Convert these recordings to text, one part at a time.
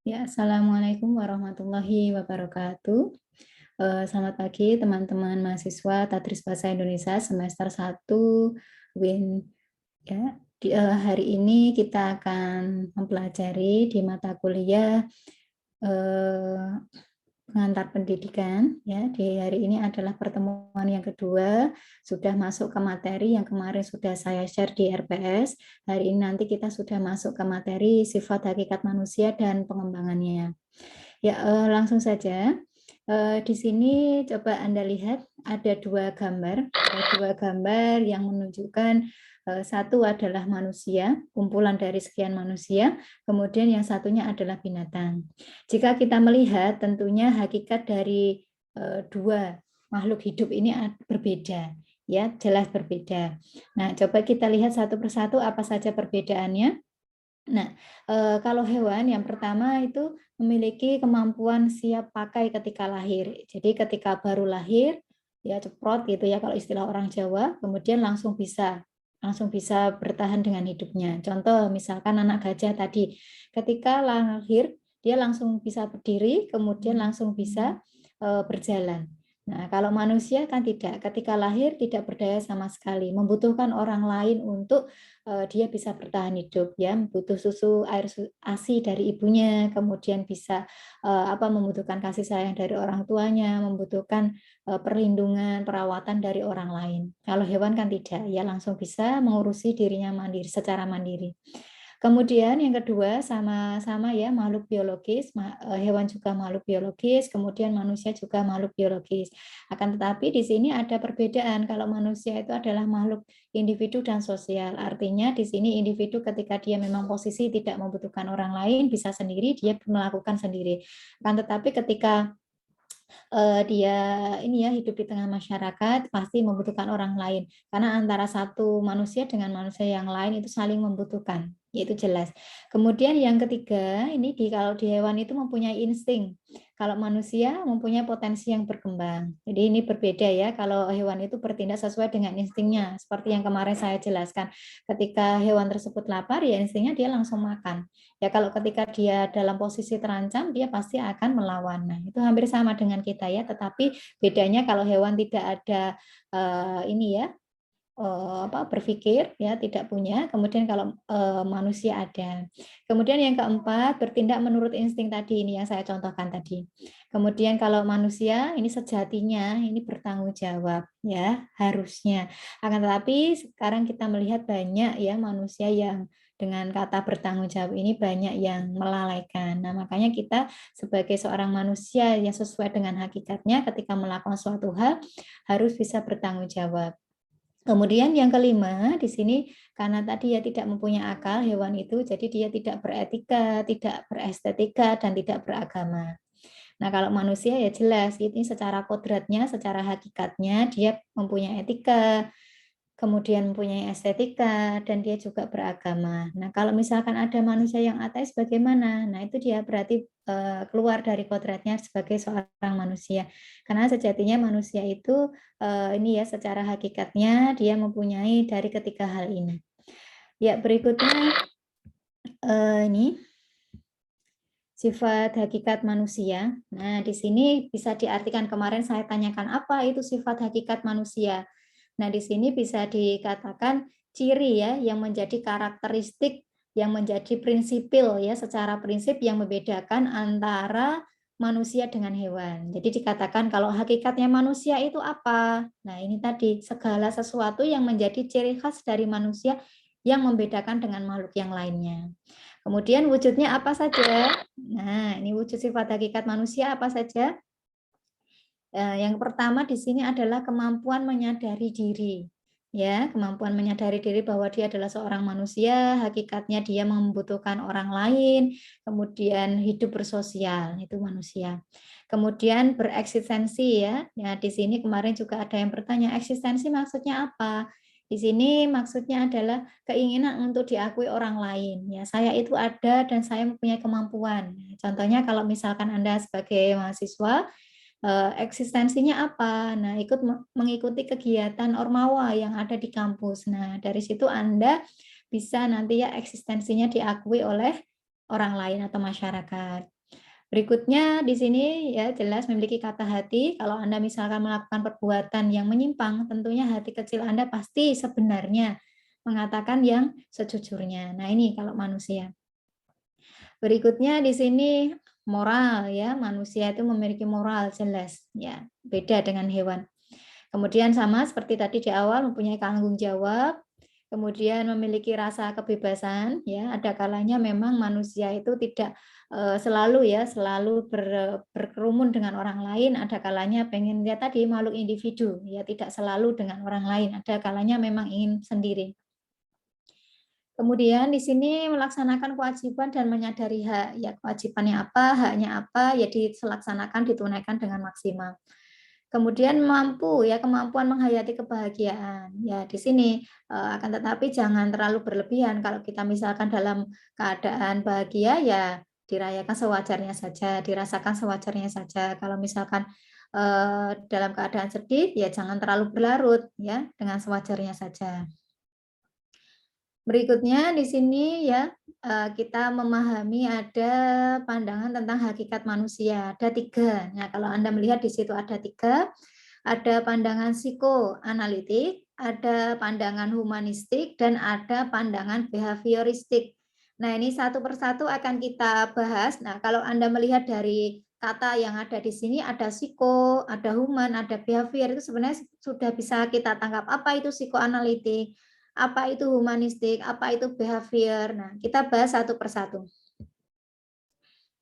Ya, Assalamualaikum warahmatullahi wabarakatuh. Selamat pagi teman-teman mahasiswa Tadris Bahasa Indonesia semester 1 WIN. Ya, hari ini kita akan mempelajari di mata kuliah eh, pengantar pendidikan. Ya, di hari ini adalah pertemuan yang kedua, sudah masuk ke materi yang kemarin sudah saya share di RPS. Hari ini nanti kita sudah masuk ke materi sifat hakikat manusia dan pengembangannya. Ya, langsung saja. Di sini coba Anda lihat ada dua gambar yang menunjukkan satu adalah manusia, kumpulan dari sekian manusia, kemudian yang satunya adalah binatang. Jika kita melihat, tentunya hakikat dari dua makhluk hidup ini berbeda, ya, jelas berbeda. Nah, coba kita lihat satu persatu apa saja perbedaannya. Nah, kalau hewan yang pertama itu memiliki kemampuan siap pakai ketika lahir. Jadi ketika baru lahir, ya ceprot gitu ya kalau istilah orang Jawa, kemudian langsung bisa bertahan dengan hidupnya. Contoh misalkan anak gajah tadi, ketika lahir dia langsung bisa berdiri, kemudian langsung bisa berjalan. Nah, kalau manusia kan tidak, ketika lahir tidak berdaya sama sekali, membutuhkan orang lain untuk dia bisa bertahan hidup, ya, butuh susu air ASI dari ibunya, kemudian bisa membutuhkan kasih sayang dari orang tuanya, membutuhkan perlindungan, perawatan dari orang lain. Kalau hewan kan tidak, ya langsung bisa mengurusi dirinya mandiri secara mandiri. Kemudian yang kedua sama-sama ya makhluk biologis, hewan juga makhluk biologis, kemudian manusia juga makhluk biologis. Akan tetapi di sini ada perbedaan kalau manusia itu adalah makhluk individu dan sosial. Artinya di sini individu ketika dia memang posisi tidak membutuhkan orang lain bisa sendiri, dia melakukan sendiri. Akan tetapi ketika dia ini ya hidup di tengah masyarakat pasti membutuhkan orang lain karena antara satu manusia dengan manusia yang lain itu saling membutuhkan, yaitu jelas. Kemudian yang ketiga ini kalau di hewan itu mempunyai insting, kalau manusia mempunyai potensi yang berkembang. Jadi ini berbeda ya, kalau hewan itu bertindak sesuai dengan instingnya seperti yang kemarin saya jelaskan, ketika hewan tersebut lapar ya instingnya dia langsung makan. Ya kalau ketika dia dalam posisi terancam, dia pasti akan melawan. Nah, itu hampir sama dengan kita ya, tetapi bedanya kalau hewan tidak ada ini ya, berpikir ya tidak punya, kemudian kalau manusia ada. Kemudian yang keempat bertindak menurut insting tadi ini yang saya contohkan tadi. Kemudian kalau manusia ini sejatinya ini bertanggung jawab ya harusnya. Akan tetapi sekarang kita melihat banyak ya manusia yang dengan kata bertanggung jawab ini banyak yang melalaikan. Nah, makanya kita sebagai seorang manusia yang sesuai dengan hakikatnya ketika melakukan suatu hal harus bisa bertanggung jawab. Kemudian yang kelima, di sini karena tadi ya tidak mempunyai akal hewan itu, jadi dia tidak beretika, tidak berestetika, dan tidak beragama. Nah, kalau manusia ya jelas, ini secara kodratnya, secara hakikatnya, dia mempunyai etika, kemudian mempunyai estetika, dan dia juga beragama. Nah, kalau misalkan ada manusia yang ateis bagaimana? Nah, itu dia berarti keluar dari kodratnya sebagai seorang manusia. Karena sejatinya manusia itu ini ya secara hakikatnya dia mempunyai dari ketiga hal ini. Ya, berikutnya ini sifat hakikat manusia. Nah, di sini bisa diartikan kemarin saya tanyakan apa itu sifat hakikat manusia. Nah, di sini bisa dikatakan ciri ya yang menjadi karakteristik yang menjadi prinsipil ya secara prinsip yang membedakan antara manusia dengan hewan. Jadi dikatakan kalau hakikatnya manusia itu apa? Nah, ini tadi segala sesuatu yang menjadi ciri khas dari manusia yang membedakan dengan makhluk yang lainnya. Kemudian wujudnya apa saja? Nah, ini wujud sifat hakikat manusia apa saja? Yang pertama di sini adalah kemampuan menyadari diri. Ya, kemampuan menyadari diri bahwa dia adalah seorang manusia, hakikatnya dia membutuhkan orang lain, kemudian hidup bersosial, itu manusia. Kemudian bereksistensi ya. Ya, di sini kemarin juga ada yang bertanya, eksistensi maksudnya apa? Di sini maksudnya adalah keinginan untuk diakui orang lain. Ya, saya itu ada dan saya mempunyai kemampuan. Contohnya kalau misalkan Anda sebagai mahasiswa eksistensinya apa? Nah, ikut mengikuti kegiatan ormawa yang ada di kampus. Nah, dari situ Anda bisa nanti ya eksistensinya diakui oleh orang lain atau masyarakat. Berikutnya di sini ya jelas memiliki kata hati. Kalau Anda misalkan melakukan perbuatan yang menyimpang, tentunya hati kecil Anda pasti sebenarnya mengatakan yang sejujurnya. Nah, ini kalau manusia. Berikutnya di sini moral ya, manusia itu memiliki moral jelas ya, beda dengan hewan. Kemudian sama seperti tadi di awal mempunyai tanggung jawab, kemudian memiliki rasa kebebasan ya, ada kalanya memang manusia itu tidak selalu ya, selalu berkerumun dengan orang lain, ada kalanya pengen lihat tadi makhluk individu ya, tidak selalu dengan orang lain, ada kalanya memang ingin sendiri. Kemudian di sini melaksanakan kewajiban dan menyadari hak, ya kewajibannya apa, haknya apa, ya dilaksanakan, ditunaikan dengan maksimal. Kemudian mampu ya kemampuan menghayati kebahagiaan. Ya di sini akan tetapi jangan terlalu berlebihan. Kalau kita misalkan dalam keadaan bahagia ya dirayakan sewajarnya saja, dirasakan sewajarnya saja. Kalau misalkan dalam keadaan sedih ya jangan terlalu berlarut ya dengan sewajarnya saja. Berikutnya di sini ya, kita memahami ada pandangan tentang hakikat manusia, ada 3. Nah, kalau Anda melihat di situ ada 3, ada pandangan psikoanalitik, ada pandangan humanistik, dan ada pandangan behavioristik. Nah, ini satu persatu akan kita bahas. Nah, kalau Anda melihat dari kata yang ada di sini, ada psiko, ada human, ada behavior, itu sebenarnya sudah bisa kita tangkap apa itu psikoanalitik, apa itu humanistik, apa itu behavior. Nah, kita bahas satu persatu.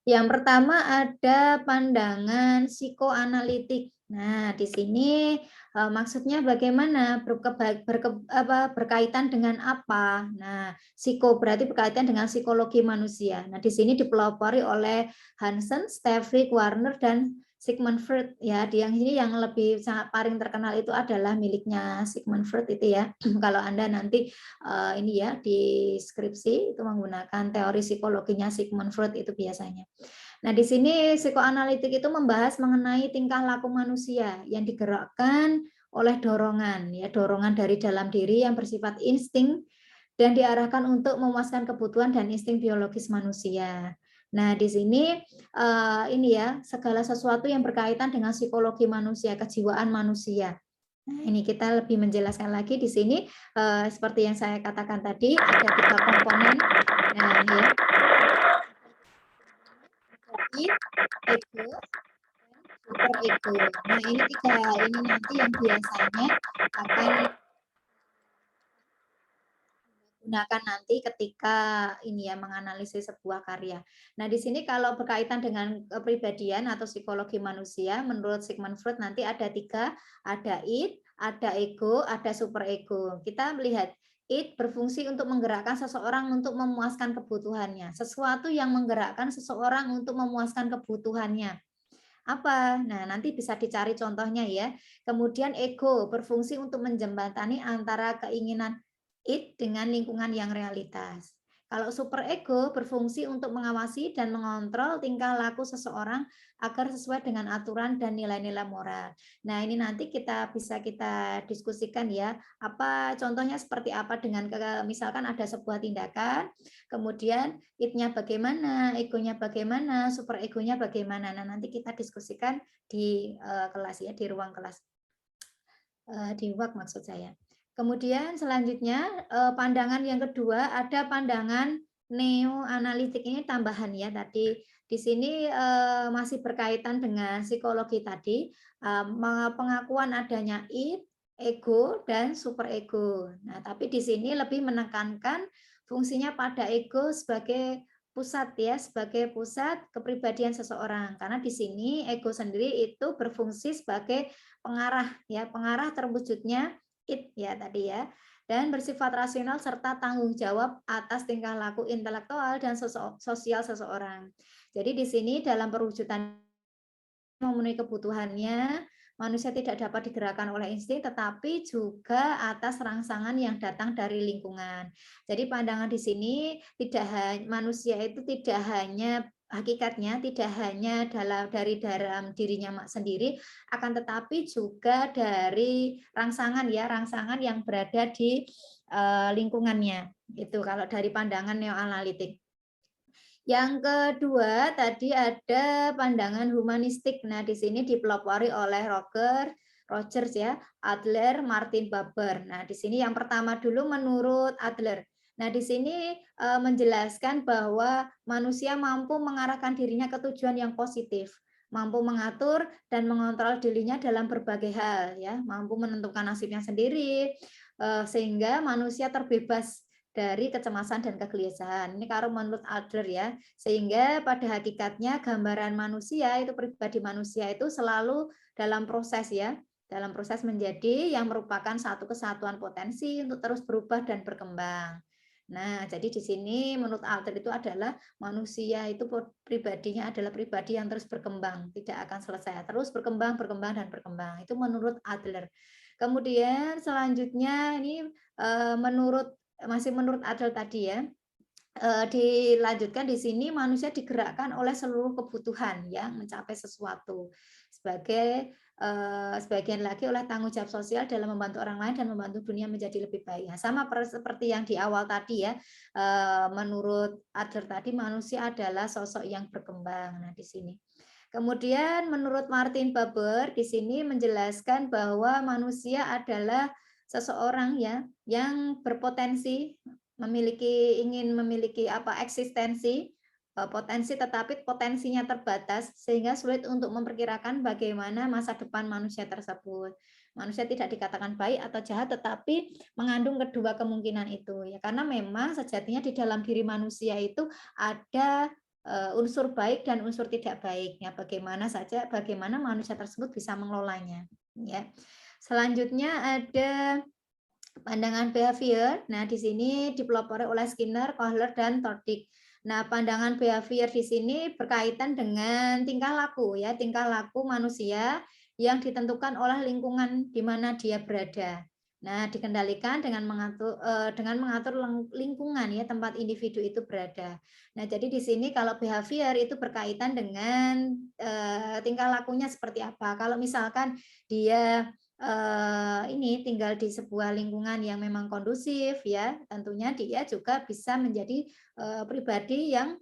Yang pertama ada pandangan psikoanalitik. Nah, di sini maksudnya bagaimana berkaitan dengan apa? Nah, psiko berarti berkaitan dengan psikologi manusia. Nah, di sini dipelopori oleh Hansen, Stefik, Warner, dan Sigmund Freud ya. Di yang ini yang lebih sangat paling terkenal itu adalah miliknya Sigmund Freud itu ya. Kalau Anda nanti ini ya di skripsi itu menggunakan teori psikologinya Sigmund Freud itu biasanya. Nah, di sini psikoanalitik itu membahas mengenai tingkah laku manusia yang digerakkan oleh dorongan, ya dorongan dari dalam diri yang bersifat insting dan diarahkan untuk memuaskan kebutuhan dan insting biologis manusia. Nah, di sini ini ya segala sesuatu yang berkaitan dengan psikologi manusia, kejiwaan manusia. Nah, ini kita lebih menjelaskan lagi di sini seperti yang saya katakan tadi ada 3 komponen. Nah, ini ya ego, dan super ego. Nah, ini 3 hal ini nanti yang biasanya akan gunakan nanti ketika ini ya menganalisis sebuah karya. Nah, di sini kalau berkaitan dengan kepribadian atau psikologi manusia, menurut Sigmund Freud nanti ada 3, ada id, ada ego, ada super ego. Kita melihat id berfungsi untuk menggerakkan seseorang untuk memuaskan kebutuhannya. Sesuatu yang menggerakkan seseorang untuk memuaskan kebutuhannya. Apa? Nah, nanti bisa dicari contohnya ya. Kemudian ego berfungsi untuk menjembatani antara keinginan id dengan lingkungan yang realitas. Kalau super ego berfungsi untuk mengawasi dan mengontrol tingkah laku seseorang agar sesuai dengan aturan dan nilai-nilai moral. Nah, ini nanti kita diskusikan ya, apa contohnya seperti apa dengan misalkan ada sebuah tindakan, kemudian id-nya bagaimana, egonya bagaimana, super egonya bagaimana. Nah, nanti kita diskusikan di kelas ya, di ruang kelas. Di WAK maksud saya. Kemudian selanjutnya pandangan yang kedua ada pandangan neoanalitik, ini tambahan ya tadi di sini masih berkaitan dengan psikologi tadi, pengakuan adanya id, ego, dan super ego. Nah, tapi di sini lebih menekankan fungsinya pada ego sebagai pusat ya, sebagai pusat kepribadian seseorang. Karena di sini ego sendiri itu berfungsi sebagai pengarah ya, pengarah terwujudnya id ya tadi ya, dan bersifat rasional serta tanggung jawab atas tingkah laku intelektual dan sosial seseorang. Jadi di sini dalam perwujudan memenuhi kebutuhannya, manusia tidak dapat digerakkan oleh insting, tetapi juga atas rangsangan yang datang dari lingkungan. Jadi pandangan di sini tidak hanya manusia itu tidak hanya hakikatnya tidak hanya dari dalam dirinya sendiri, akan tetapi juga dari rangsangan ya, rangsangan yang berada di lingkungannya. Itu kalau dari pandangan neoanalitik. Yang kedua tadi ada pandangan humanistik. Nah, di sini dipelopori oleh Rogers ya, Adler, Martin Buber. Nah, di sini yang pertama dulu menurut Adler. Nah, di sini menjelaskan bahwa manusia mampu mengarahkan dirinya ke tujuan yang positif, mampu mengatur dan mengontrol dirinya dalam berbagai hal ya, mampu menentukan nasibnya sendiri sehingga manusia terbebas dari kecemasan dan kegelisahan. Ini kalau menurut Adler ya. Sehingga pada hakikatnya gambaran manusia itu pribadi manusia itu selalu dalam proses ya, dalam proses menjadi yang merupakan satu kesatuan potensi untuk terus berubah dan berkembang. Nah, jadi di sini menurut Adler itu adalah manusia itu pribadinya adalah pribadi yang terus berkembang, tidak akan selesai, terus berkembang, berkembang dan berkembang. Itu menurut Adler. Kemudian selanjutnya ini masih menurut Adler tadi ya, dilanjutkan di sini manusia digerakkan oleh seluruh kebutuhan ya mencapai sesuatu sebagai sebagian lagi oleh tanggung jawab sosial dalam membantu orang lain dan membantu dunia menjadi lebih baik. Nah, sama seperti yang di awal tadi ya, menurut Adler tadi manusia adalah sosok yang berkembang. Nah, di sini. Kemudian menurut Martin Buber di sini menjelaskan bahwa manusia adalah seseorang ya yang berpotensi ingin memiliki eksistensi, potensi tetapi potensinya terbatas sehingga sulit untuk memperkirakan bagaimana masa depan manusia tersebut. Manusia tidak dikatakan baik atau jahat tetapi mengandung kedua kemungkinan itu ya karena memang sejatinya di dalam diri manusia itu ada unsur baik dan unsur tidak baik ya bagaimana manusia tersebut bisa mengelolanya ya. Selanjutnya ada pandangan behavior. Nah, di sini dipelopori oleh Skinner, Kohler, dan Tordik. Nah, pandangan behavior di sini berkaitan dengan tingkah laku ya, tingkah laku manusia yang ditentukan oleh lingkungan di mana dia berada. Nah, dikendalikan dengan mengatur lingkungan ya tempat individu itu berada. Nah, jadi di sini kalau behavior itu berkaitan dengan tingkah lakunya seperti apa. Kalau misalkan dia ini tinggal di sebuah lingkungan yang memang kondusif ya, tentunya dia juga bisa menjadi pribadi yang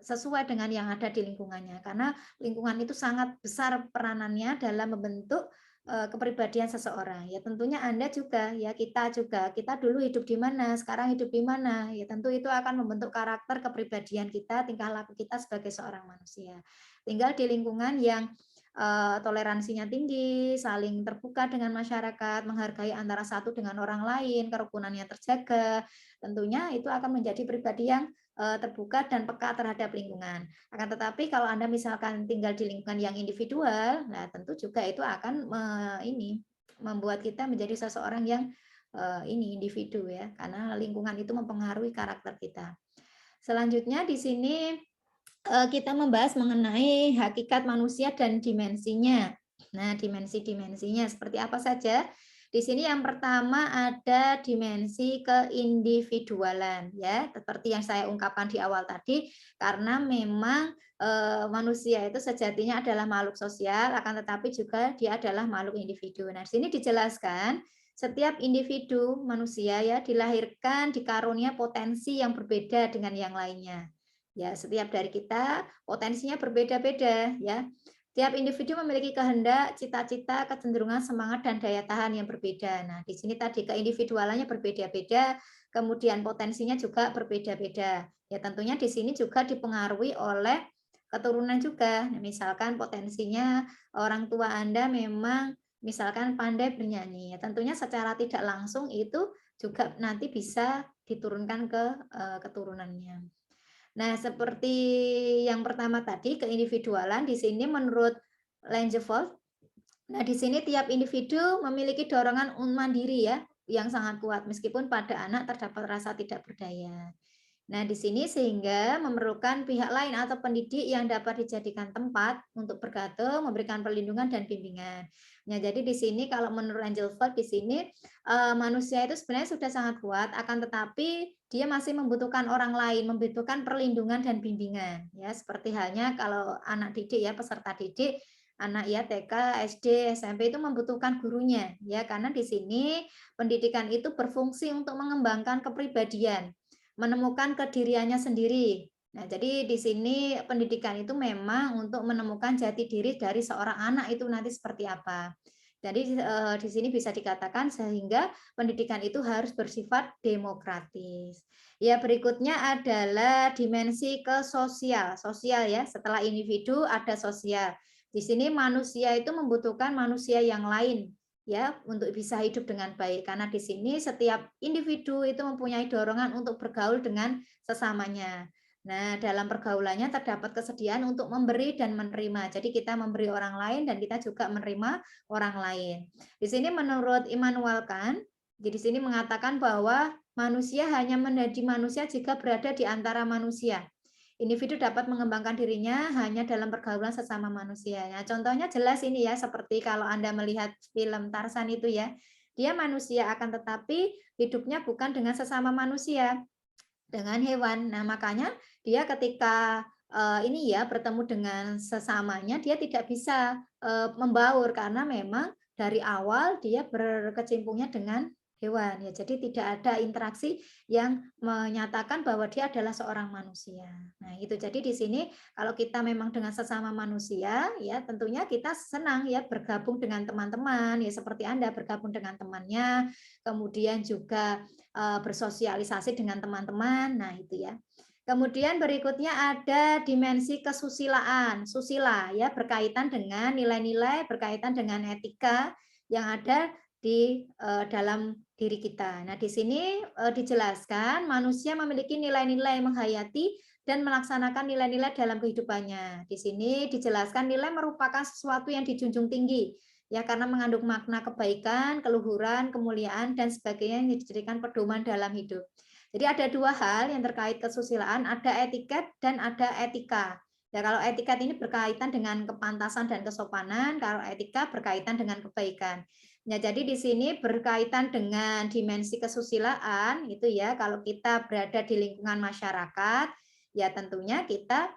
sesuai dengan yang ada di lingkungannya. Karena lingkungan itu sangat besar peranannya dalam membentuk kepribadian seseorang. Ya tentunya Anda juga, ya kita juga. Kita dulu hidup di mana, sekarang hidup di mana. Ya tentu itu akan membentuk karakter kepribadian kita, tingkah laku kita sebagai seorang manusia. Tinggal di lingkungan yang toleransinya tinggi, saling terbuka dengan masyarakat, menghargai antara satu dengan orang lain, kerukunannya terjaga. Tentunya itu akan menjadi pribadi yang terbuka dan peka terhadap lingkungan. Akan tetapi kalau Anda misalkan tinggal di lingkungan yang individual, nah tentu juga itu akan membuat kita menjadi seseorang yang ini individu ya, karena lingkungan itu mempengaruhi karakter kita. Selanjutnya di sini kita membahas mengenai hakikat manusia dan dimensinya. Nah, dimensi-dimensinya seperti apa saja? Di sini yang pertama ada dimensi keindividualan ya, seperti yang saya ungkapkan di awal tadi karena memang manusia itu sejatinya adalah makhluk sosial akan tetapi juga dia adalah makhluk individu. Nah, di sini dijelaskan setiap individu manusia ya dilahirkan dikarunia potensi yang berbeda dengan yang lainnya. Ya, setiap dari kita potensinya berbeda-beda ya. Tiap individu memiliki kehendak, cita-cita, kecenderungan, semangat, dan daya tahan yang berbeda. Nah, di sini tadi keindividualannya berbeda-beda, kemudian potensinya juga berbeda-beda. Ya, tentunya di sini juga dipengaruhi oleh keturunan juga. Nah, misalkan potensinya orang tua Anda memang misalkan pandai bernyanyi, ya tentunya secara tidak langsung itu juga nanti bisa diturunkan ke keturunannya. Nah, seperti yang pertama tadi, keindividualan di sini menurut Langevold. Nah, di sini tiap individu memiliki dorongan mandiri ya, yang sangat kuat meskipun pada anak terdapat rasa tidak berdaya. Nah, di sini sehingga memerlukan pihak lain atau pendidik yang dapat dijadikan tempat untuk bergantung, memberikan perlindungan dan bimbingan. Nah, jadi di sini kalau menurut Angel Ford di sini manusia itu sebenarnya sudah sangat kuat, akan tetapi dia masih membutuhkan orang lain, membutuhkan perlindungan dan bimbingan. Ya, seperti halnya kalau anak didik ya, peserta didik, anak ya TK, SD, SMP itu membutuhkan gurunya ya, karena di sini pendidikan itu berfungsi untuk mengembangkan kepribadian menemukan kediriannya sendiri. Nah, jadi di sini pendidikan itu memang untuk menemukan jati diri dari seorang anak itu nanti seperti apa. Jadi di sini bisa dikatakan sehingga pendidikan itu harus bersifat demokratis. Ya, berikutnya adalah dimensi ke sosial. Sosial ya, setelah individu ada sosial. Di sini manusia itu membutuhkan manusia yang lain ya untuk bisa hidup dengan baik karena di sini setiap individu itu mempunyai dorongan untuk bergaul dengan sesamanya. Nah, dalam pergaulannya terdapat kesediaan untuk memberi dan menerima. Jadi kita memberi orang lain dan kita juga menerima orang lain. Di sini menurut Immanuel Kant, di sini mengatakan bahwa manusia hanya menjadi manusia jika berada di antara manusia. Individu dapat mengembangkan dirinya hanya dalam pergaulan sesama manusia. Nah, contohnya jelas ini ya, seperti kalau Anda melihat film Tarzan itu ya, dia manusia akan tetapi hidupnya bukan dengan sesama manusia, dengan hewan. Nah, makanya dia ketika ini ya bertemu dengan sesamanya, dia tidak bisa membaur karena memang dari awal dia berkecimpungnya dengan hewan ya. Jadi tidak ada interaksi yang menyatakan bahwa dia adalah seorang manusia. Nah, itu. Jadi di sini kalau kita memang dengan sesama manusia ya tentunya kita senang ya bergabung dengan teman-teman ya seperti Anda bergabung dengan temannya, kemudian juga bersosialisasi dengan teman-teman. Nah, itu ya. Kemudian berikutnya ada dimensi kesusilaan. Susila ya berkaitan dengan nilai-nilai, berkaitan dengan etika yang ada di dalam diri kita. Nah, di sini dijelaskan manusia memiliki nilai-nilai menghayati dan melaksanakan nilai-nilai dalam kehidupannya. Di sini dijelaskan nilai merupakan sesuatu yang dijunjung tinggi ya karena mengandung makna kebaikan, keluhuran, kemuliaan dan sebagainya yang dijadikan pedoman dalam hidup. Jadi ada dua hal yang terkait kesusilaan, ada etiket dan ada etika. Ya kalau etiket ini berkaitan dengan kepantasan dan kesopanan, kalau etika berkaitan dengan kebaikan. Ya, jadi di sini berkaitan dengan dimensi kesusilaan itu ya kalau kita berada di lingkungan masyarakat ya tentunya kita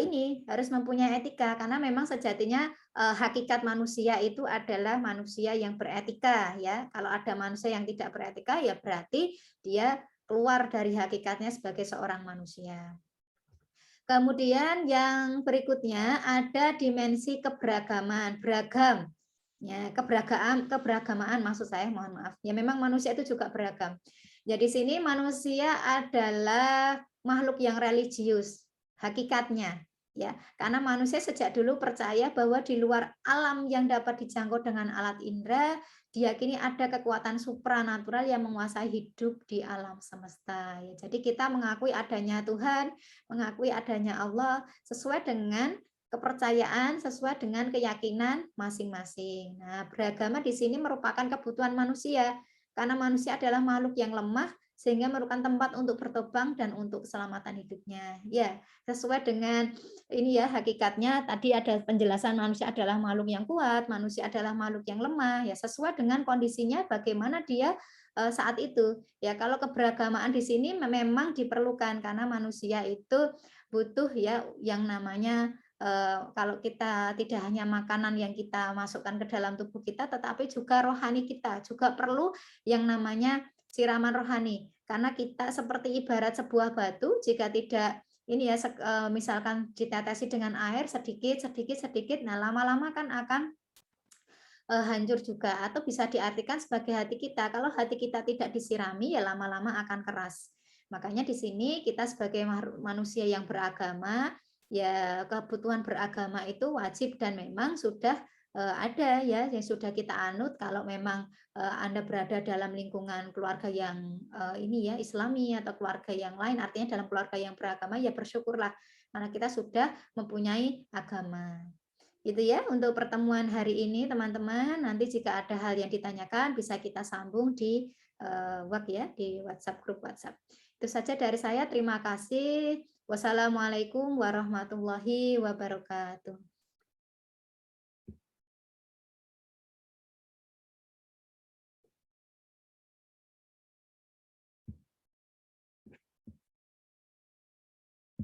ini harus mempunyai etika karena memang sejatinya hakikat manusia itu adalah manusia yang beretika ya. Kalau ada manusia yang tidak beretika ya berarti dia keluar dari hakikatnya sebagai seorang manusia. Kemudian yang berikutnya ada dimensi keberagaman, beragam. Ya, keberagamaan maksud saya, mohon maaf. Ya memang manusia itu juga beragam. Ya di sini manusia adalah makhluk yang religius, hakikatnya. Ya, karena manusia sejak dulu percaya bahwa di luar alam yang dapat dijangkau dengan alat indera, diyakini ada kekuatan supranatural yang menguasai hidup di alam semesta. Ya, jadi kita mengakui adanya Tuhan, mengakui adanya Allah sesuai dengan kepercayaan sesuai dengan keyakinan masing-masing. Nah, beragama di sini merupakan kebutuhan manusia karena manusia adalah makhluk yang lemah sehingga merupakan tempat untuk bertobang dan untuk keselamatan hidupnya. Ya, sesuai dengan ini ya hakikatnya tadi ada penjelasan manusia adalah makhluk yang kuat, manusia adalah makhluk yang lemah ya sesuai dengan kondisinya bagaimana dia saat itu. Ya, kalau keberagamaan di sini memang diperlukan karena manusia itu butuh ya yang namanya kalau kita tidak hanya makanan yang kita masukkan ke dalam tubuh kita, tetapi juga rohani kita juga perlu yang namanya siraman rohani. Karena kita seperti ibarat sebuah batu, jika tidak ini ya misalkan ditetesi dengan air sedikit, sedikit, sedikit, nah lama-lama kan akan hancur juga atau bisa diartikan sebagai hati kita. Kalau hati kita tidak disirami ya lama-lama akan keras. Makanya di sini kita sebagai manusia yang beragama ya kebutuhan beragama itu wajib dan memang sudah ada ya yang sudah kita anut kalau memang Anda berada dalam lingkungan keluarga yang ini ya Islami atau keluarga yang lain artinya dalam keluarga yang beragama ya bersyukurlah karena kita sudah mempunyai agama. Itu ya untuk pertemuan hari ini teman-teman. Nanti jika ada hal yang ditanyakan bisa kita sambung di ya di WhatsApp grup WhatsApp. Itu saja dari saya. Terima kasih. Wassalamualaikum warahmatullahi wabarakatuh.